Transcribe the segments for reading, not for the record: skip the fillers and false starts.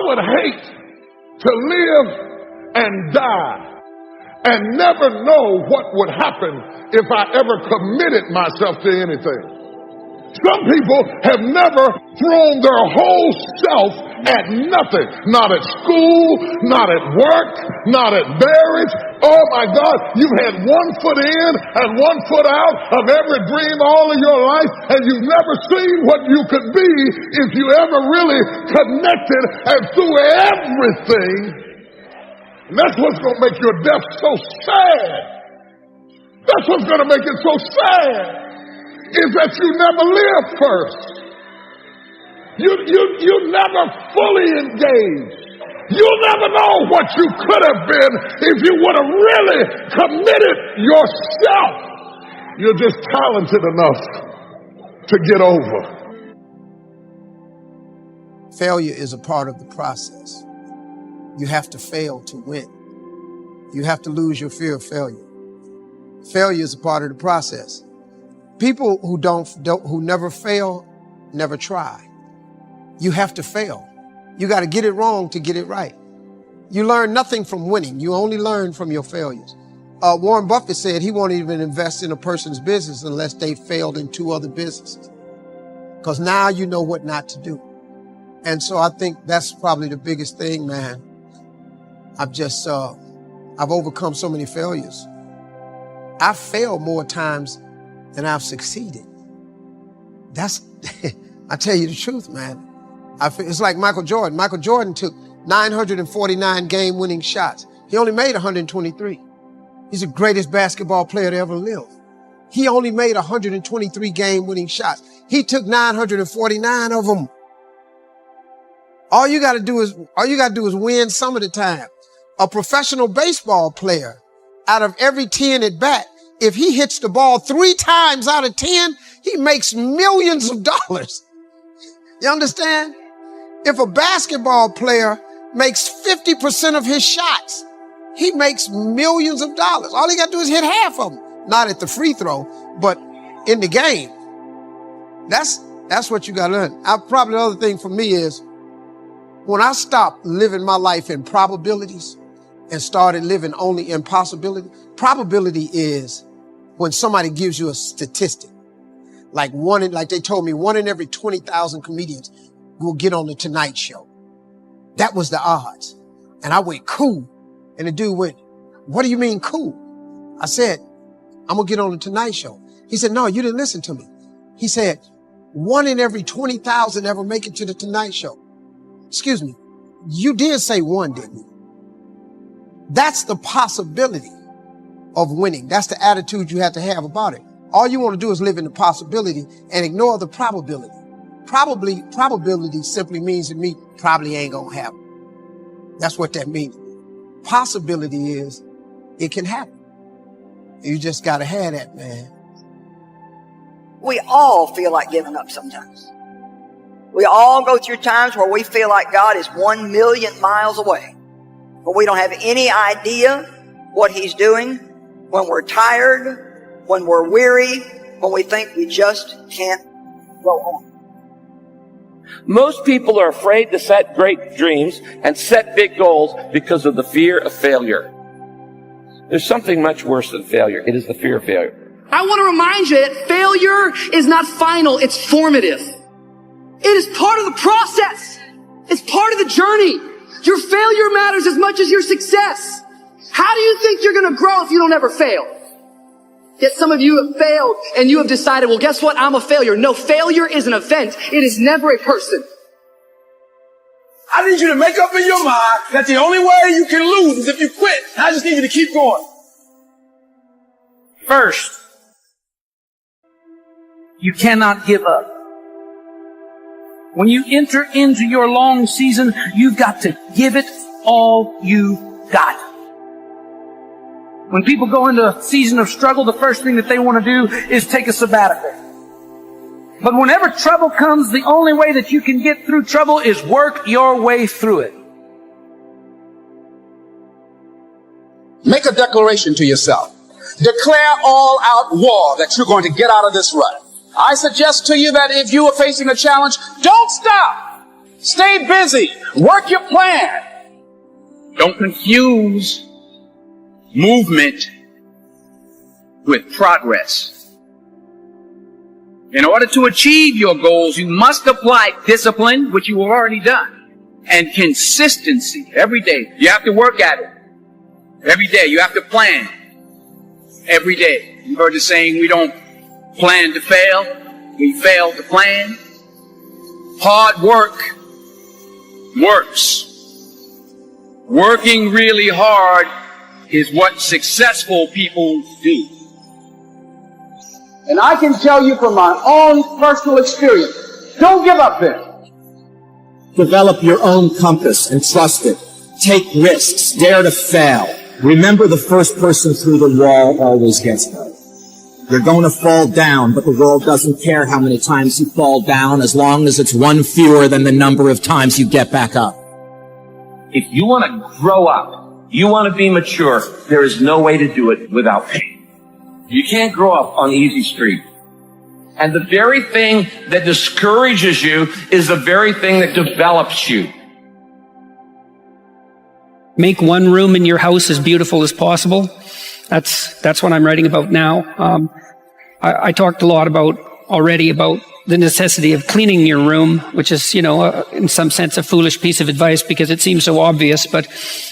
would hate to live and die and never know what would happen if I ever committed myself to anything. Some people have never thrown their whole self at nothing. Not at school, not at work, not at marriage. Oh my God, you've had one foot in and one foot out of every dream all of your life, and you've never seen what you could be if you ever really connected and through everything. And that's what's going to make your death so sad. That's what's going to make it so sad. Is that you never lived first. You never fully engaged. You'll never know what you could have been if you would have really committed yourself. You're just talented enough to get over. Failure is a part of the process. You have to fail to win. You have to lose your fear of failure. Failure is a part of the process. People who never fail, never try. You have to fail. You got to get it wrong to get it right. You learn nothing from winning. You only learn from your failures. Warren Buffett said he won't even invest in a person's business unless they failed in 2 other businesses. Because now you know what not to do. And so I think that's probably the biggest thing, man. I've overcome so many failures. I've failed more times than I've succeeded. I tell you the truth, man. It's like Michael Jordan. Michael Jordan took 949 game-winning shots. He only made 123. He's the greatest basketball player to ever live. He only made 123 game-winning shots. He took 949 of them. All you got to do is win some of the time. A professional baseball player, out of every 10 at bat, if he hits the ball 3 times out of 10, he makes millions of dollars. You understand? If a basketball player makes 50% of his shots, he makes millions of dollars. All he got to do is hit half of them. Not at the free throw, but in the game. That's what you got to learn. Probably the other thing for me is when I stopped living my life in probabilities and started living only in possibility. Probability is when somebody gives you a statistic. Like they told me, 1 in every 20,000 comedians will get on the Tonight Show. That was the odds. And I went, cool. And the dude went, what do you mean cool? I said, I'm going to get on the Tonight Show. He said, no, you didn't listen to me. He said, 1 in every 20,000 ever make it to the Tonight Show. Excuse me. You did say 1, didn't you? That's the possibility of winning. That's the attitude you have to have about it. All you want to do is live in the possibility and ignore the probability. Probability simply means to me, probably ain't going to happen. That's what that means. Possibility is it can happen. You just got to have that, man. We all feel like giving up sometimes. We all go through times where we feel like God is 1 million miles away, but we don't have any idea what He's doing. When we're tired, when we're weary, when we think we just can't go on. Most people are afraid to set great dreams and set big goals because of the fear of failure. There's something much worse than failure. It is the fear of failure. I want to remind you that failure is not final, it's formative. It is part of the process. It's part of the journey. Your failure matters as much as your success. How do you think you're going to grow if you don't ever fail? Yet some of you have failed and you have decided, well, guess what? I'm a failure. No, failure is an event. It is never a person. I need you to make up in your mind that the only way you can lose is if you quit. I just need you to keep going. First, you cannot give up. When you enter into your long season, you've got to give it all you got. When people go into a season of struggle, the first thing that they want to do is take a sabbatical. But whenever trouble comes, the only way that you can get through trouble is work your way through it. Make a declaration to yourself. Declare all out war that you're going to get out of this rut. I suggest to you that if you are facing a challenge, don't stop. Stay busy. Work your plan. Don't confuse movement with progress. In order to achieve your goals, you must apply discipline, which you have already done, and consistency every day. You have to work at it. Every day. You have to plan. Every day. You heard the saying, we don't plan to fail. We fail to plan. Hard work works. Working really hard is what successful people do. And I can tell you from my own personal experience, don't give up then. Develop your own compass and trust it. Take risks. Dare to fail. Remember, the first person through the wall always gets hurt. You're going to fall down, but the world doesn't care how many times you fall down as long as it's one fewer than the number of times you get back up. If you want to grow up, you want to be mature, there is no way to do it without pain. You can't grow up on easy street. And the very thing that discourages you is the very thing that develops you. Make one room in your house as beautiful as possible. That's what I'm writing about now. I talked a lot already about the necessity of cleaning your room, which is, in some sense a foolish piece of advice because it seems so obvious, but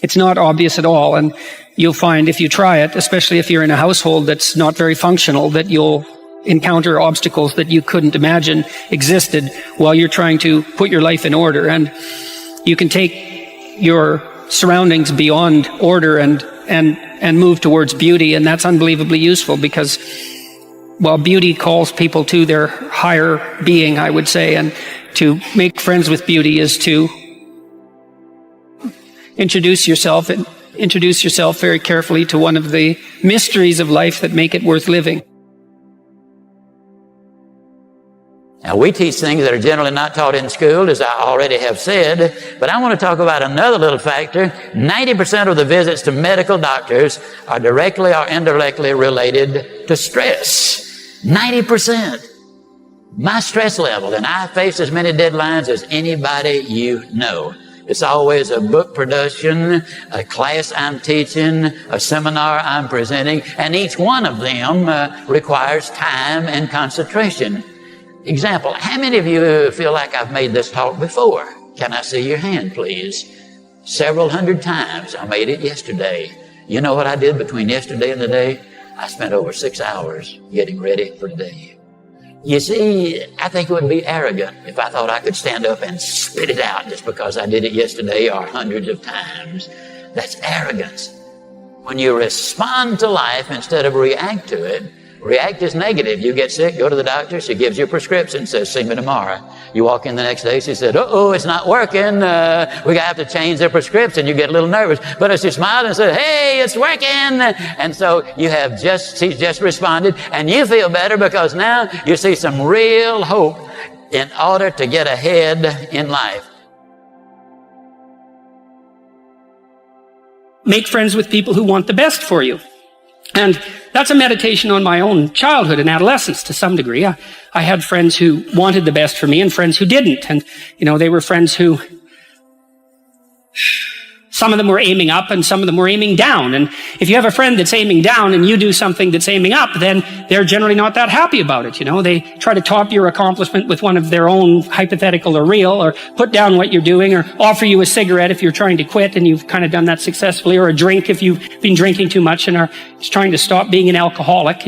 it's not obvious at all. And you'll find if you try it, especially if you're in a household that's not very functional, that you'll encounter obstacles that you couldn't imagine existed while you're trying to put your life in order. And you can take your surroundings beyond order and move towards beauty, and that's unbelievably useful because, well, beauty calls people to their higher being, I would say, and to make friends with beauty is to introduce yourself very carefully to one of the mysteries of life that make it worth living. Now, we teach things that are generally not taught in school, as I already have said, but I want to talk about another little factor. 90% of the visits to medical doctors are directly or indirectly related to stress. 90%. My stress level, and I face as many deadlines as anybody you know. It's always a book production, a class I'm teaching, a seminar I'm presenting, and each one of them requires time and concentration. Example, how many of you feel like I've made this talk before? Can I see your hand, please? Several hundred times. I made it yesterday. You know what I did between yesterday and today? I spent over 6 hours getting ready for today. You see, I think it would be arrogant if I thought I could stand up and spit it out just because I did it yesterday or hundreds of times. That's arrogance. When you respond to life instead of react to it, react is negative. You get sick, go to the doctor, she gives you a prescription, says, see me tomorrow. You walk in the next day, she said, uh-oh, it's not working. We have to change the prescription. You get a little nervous. But if she smiled and said, hey, it's working. And so she's just responded, and you feel better because now you see some real hope in order to get ahead in life. Make friends with people who want the best for you. And that's a meditation on my own childhood and adolescence to some degree. I had friends who wanted the best for me and friends who didn't. And, they were friends who, some of them were aiming up and some of them were aiming down. And if you have a friend that's aiming down and you do something that's aiming up, then they're generally not that happy about it. They try to top your accomplishment with one of their own, hypothetical or real, or put down what you're doing, or offer you a cigarette if you're trying to quit and you've kind of done that successfully, or a drink if you've been drinking too much and are trying to stop being an alcoholic,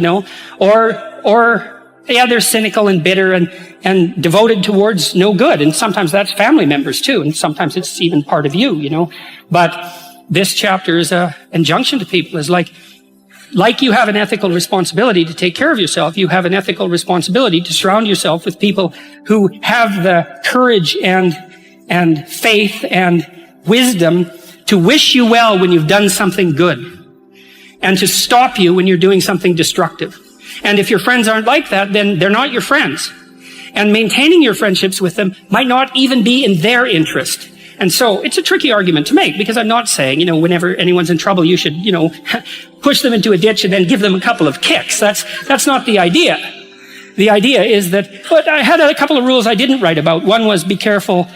or they're cynical and bitter and devoted towards no good. And sometimes that's family members too. And sometimes it's even part of you, But this chapter is an injunction to people, is like you have an ethical responsibility to take care of yourself, you have an ethical responsibility to surround yourself with people who have the courage and faith and wisdom to wish you well when you've done something good and to stop you when you're doing something destructive. And if your friends aren't like that, then they're not your friends. And maintaining your friendships with them might not even be in their interest. And so it's a tricky argument to make, because I'm not saying, whenever anyone's in trouble, you should, push them into a ditch and then give them a couple of kicks. That's not the idea. The idea is that, but I had a couple of rules I didn't write about. One was be careful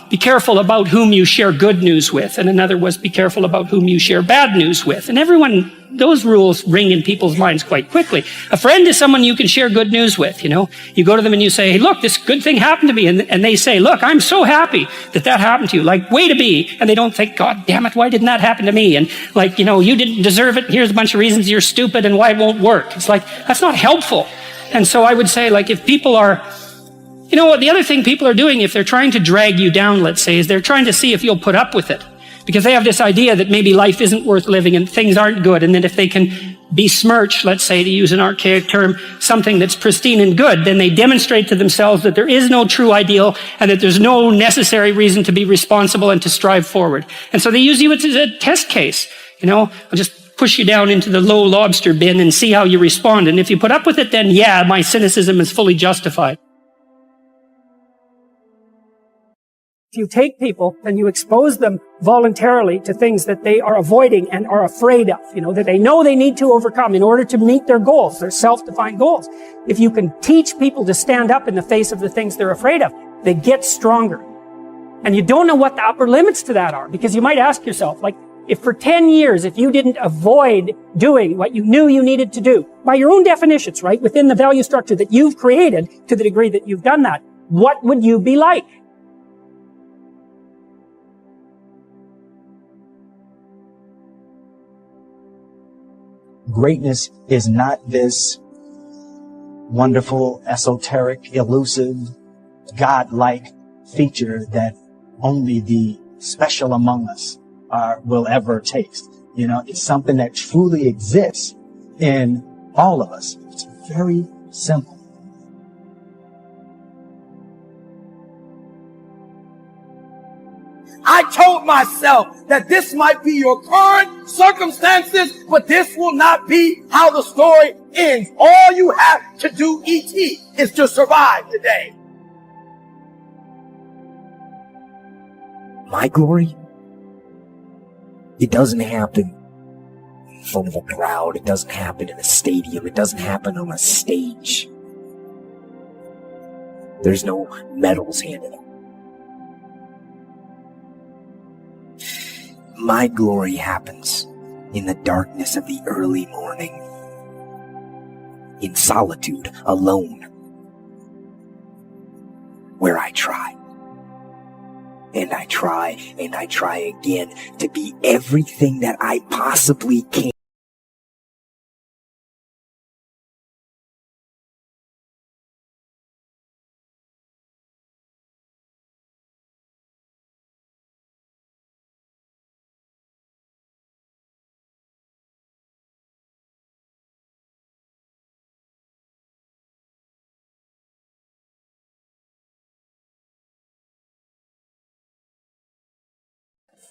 be careful about whom you share good news with. And another was be careful about whom you share bad news with. And everyone, those rules ring in people's minds quite quickly. A friend is someone you can share good news with, you know. You go to them and you say, hey, look, this good thing happened to me. And they say, look, I'm so happy that that happened to you. Like, way to be. And they don't think, God damn it, why didn't that happen to me? And like, you know, you didn't deserve it. Here's a bunch of reasons you're stupid and why it won't work. It's like, that's not helpful. And so I would say, like, if people are, you know what, the other thing people are doing, if they're trying to drag you down, let's say, is they're trying to see if you'll put up with it. Because they have this idea that maybe life isn't worth living and things aren't good. And that if they can besmirch, let's say, to use an archaic term, something that's pristine and good, then they demonstrate to themselves that there is no true ideal and that there's no necessary reason to be responsible and to strive forward. And so they use you as a test case. You know, I'll just push you down into the low lobster bin and see how you respond. And if you put up with it, then yeah, my cynicism is fully justified. If you take people and you expose them voluntarily to things that they are avoiding and are afraid of, you know, that they know they need to overcome in order to meet their goals, their self-defined goals. If you can teach people to stand up in the face of the things they're afraid of, they get stronger. And you don't know what the upper limits to that are, because you might ask yourself, like, if for 10 years, if you didn't avoid doing what you knew you needed to do, by your own definitions, right, within the value structure that you've created to the degree that you've done that, what would you be like? Greatness is not this wonderful, esoteric, elusive, God-like feature that only the special among us will ever taste. You know, it's something that truly exists in all of us. It's very simple. I told myself that this might be your current circumstances, but this will not be how the story ends. All you have to do, E.T., is to survive today. My glory, it doesn't happen in front of a crowd. It doesn't happen in a stadium. It doesn't happen on a stage. There's no medals handed out. My glory happens in the darkness of the early morning, in solitude, alone, where I try. And I try, and I try again to be everything that I possibly can.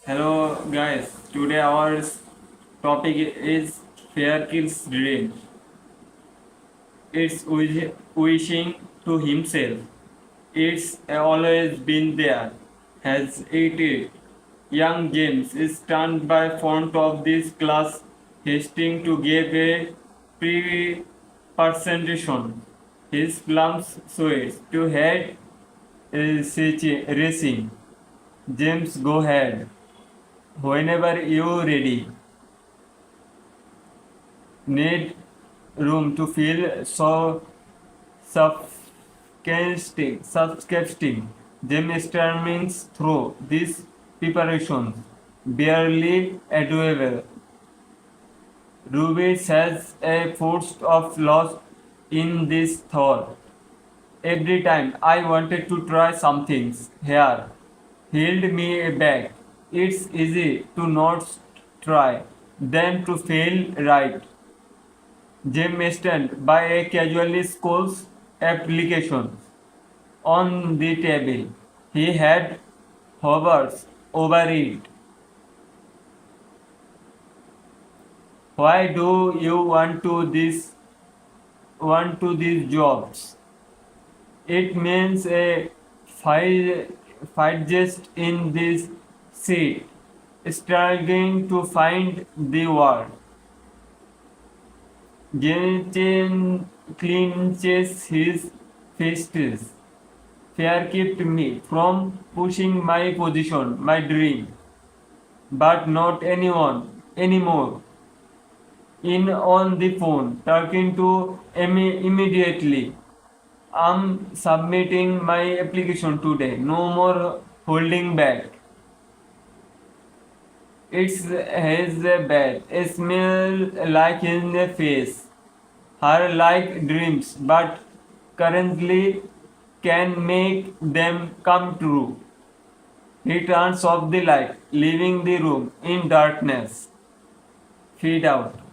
Hello guys, today our topic is fear kills dream. It's wishing to himself. It's always been there. Has it? Young James is standing by front of this class, hasting to give a presentation. His plums sweats to head racing. James, go ahead. Whenever you're ready. Need room to feel so suffocating. James stormings through these preparations, barely audible. Ruby has a force of loss in this thought. Every time I wanted to try some things here, held me back. It's easy to not try than to fail right. James stand by a casually school's application on the table. He had hovers over it. Why do you want these jobs? It means a fight just in this seat, struggling to find the word. James clenches his fists. Fear kept me from pushing my position, my dream. But not anyone anymore. In on the phone, talking to immediately. I'm submitting my application today. No more holding back. It's his bad. A smell like in the face. Her like dreams, but currently can make them come true. He turns off the light, leaving the room in darkness. Feed out.